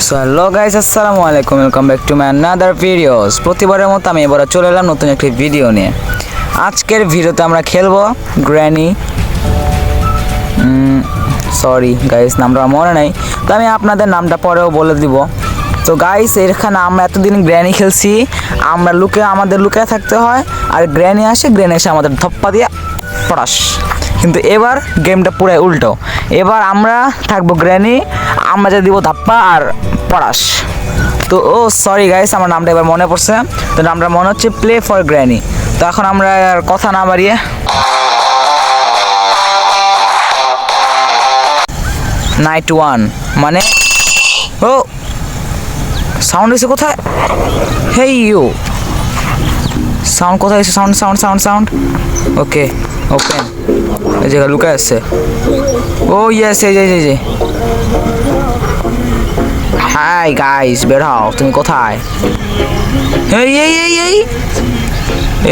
So hello guys, আসসালামু আলাইকুম, welcome back to my another videos. প্রতিবারের মতো আমি এবারে চলে এলাম নতুন একটি ভিডিও নিয়ে। আজকের ভিডিওতে আমরা খেলবো গ্র্যানি। সরি গাইস, নামটা মনে নাই, তো আমি আপনাদের নামটা পরেও বলে দিব। তো গাইস, এখানে আমরা এতদিন গ্র্যানি খেলছি, আমরা আমাদের লুকিয়ে থাকতে হয়, আর গ্র্যানি এসে আমাদের ধপ্পা দিয়ে পড়াস। কিন্তু এবার গেমটা পুরো উল্টো, এবার আমরা থাকবো গ্র্যানি, আমরা যা দিব ধাপ্পা আর পড়াস। তো সরি গাইস, আমার নামটা এবার মনে পড়ছে, তো নামটা মনে হচ্ছে প্লে ফর গ্র্যানি। তো এখন আমরা আর কথা না বাড়িয়ে নাইট 1 মানে সাউন্ড এসে কোথায়? হেই ইউ, সাউন্ড কোথায় এসে? সাউন্ড ওকে, ওপেন। এই জায়গা লুকায় আসছে। ও ইয়েস, এই হাই গাইস, বের হও, তুমি কোথায়?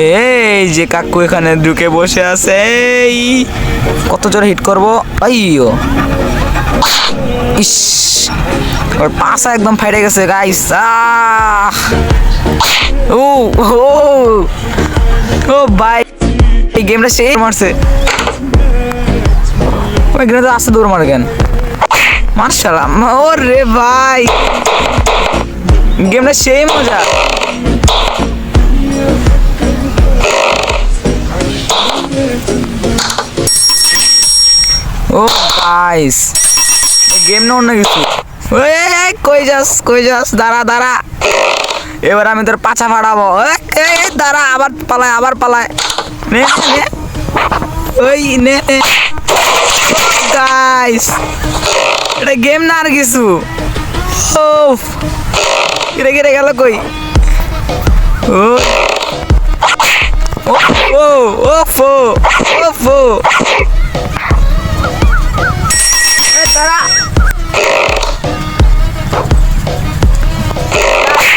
এই যে কাকু এখানে ঢুকে বসে আছে, এই কত জোরে হিট করবো। আইও, ইস, ওর পাশা একদম ফাইটে গেছে গাইস। ও ও ও ভাই, এই গেমটা সেই মারছে। ওই গেমটা আসতে দৌড় মারে কেন? মার্শাল্লাহ, ও রে ভাই, গেমটা সেই মজা। ও গাইস, গেম না অন্য কিছু। কই যাস, দাঁড়া, এবার আমি তোর পাছা ফাড়াবো। দাঁড়া, আবার পালায়, নে ওই নে। গাইস, এটা গেম না আর কিছু। ও কেটে গেল কই? ও ও ও ফো ও ফো, দাঁড়া।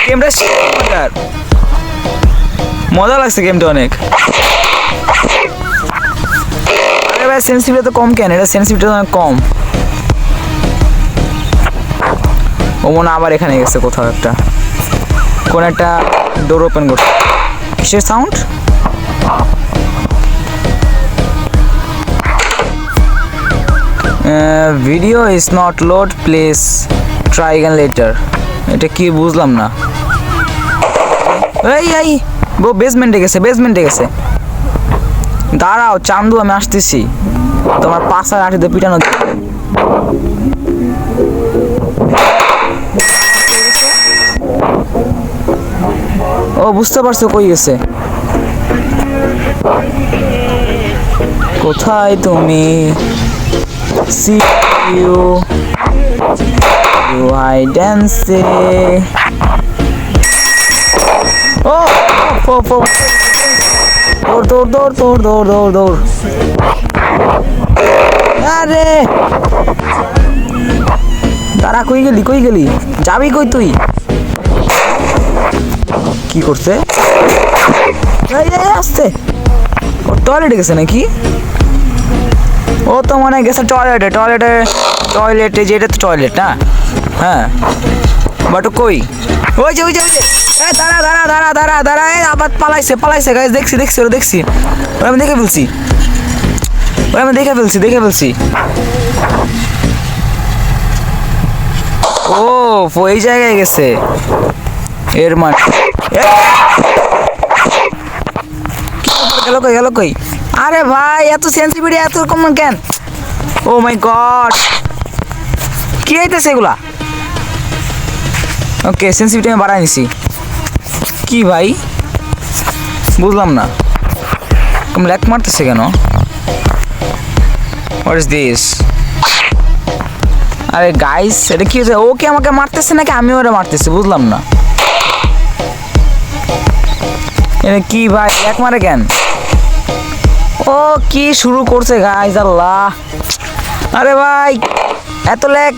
গেমটা মজা লাগছে, গেমটা অনেক। আরে ভাই, সেন্সিটিভিটি তো কম কেন? এটা সেন্সিটিভিটি অনেক কম। ও মনে আবার এখানে গেছে কোথাও, কোন একটা ডোর ওপেন করছে। কিসের sound? Video is not load, please try again letter. এটা কি বুঝলাম না। এই বেসমেন্টে গেছে। দাঁড়াও চান্দু, আমি আসতেছি, তোমার পাশা লাঠিতে পিটানো। ও বুঝতে পারছো কই গেছে। কোথায় তুমি? See you hide and seek. দৌড়। আরে দাঁড়া, কই গেলি? যাবি কই তুই? কি করছে? আসছে, ও টয়লেটে গেছে নাকি? ও তো মনে গেছে টয়লেটে, যেটা তো টয়লেট না। হ্যাঁ, বাট কই? ওই যে দাঁড়া, আবার পালাইছে গাইস। দেখছি আমি দেখে ফেলছি। ও ওই জায়গায় গেছে, এর মানে গেল কই? আরে ভাই, এত সেন্সিটিভিটি এত কম কেন? ও মাই গড, কি হইতেছে এগুলা? ওকে, সেন্সিটিভিটি আমি বাড়াই নিছি। কি ভাই, বুঝলাম না, ল্যাগ মারতেছে কেন? What is this? আরে গাইস, এটা কি হচ্ছে? ও কি আমাকে মারতেছে নাকি আমি ওরা মারতেছি? বুঝলাম না। এটা কি ভাই, ল্যাগ মারে কেন? ও কি শুরু করছে গাইস, আল্লাহ। আরে ভাই, এত lag.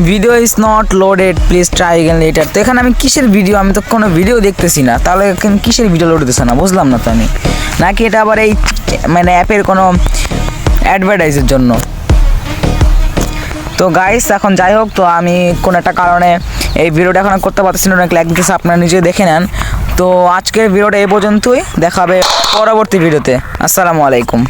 Video is not loaded, please try again letter. তো এখানে আমি কিসের ভিডিও? আমি তো কোনো ভিডিও দেখতেছি না, তাহলে কিসের ভিডিও লোড দিতেছে না? বুঝলাম না তো আমি। নাকি এটা আবার এই মানে অ্যাপের কোনো অ্যাডভার্টাইজের জন্য। তো গাইস এখন যাই হোক, তো আমি কোনো একটা কারণে এই ভিডিওটা এখন করতে পারতেছি না, অনেক লাইক দিতেছে, আপনারা নিজে দেখে নেন। তো আজকের ভিডিওটা এই পর্যন্তই, দেখা হবে পরবর্তী ভিডিওতে। আসসালামু আলাইকুম।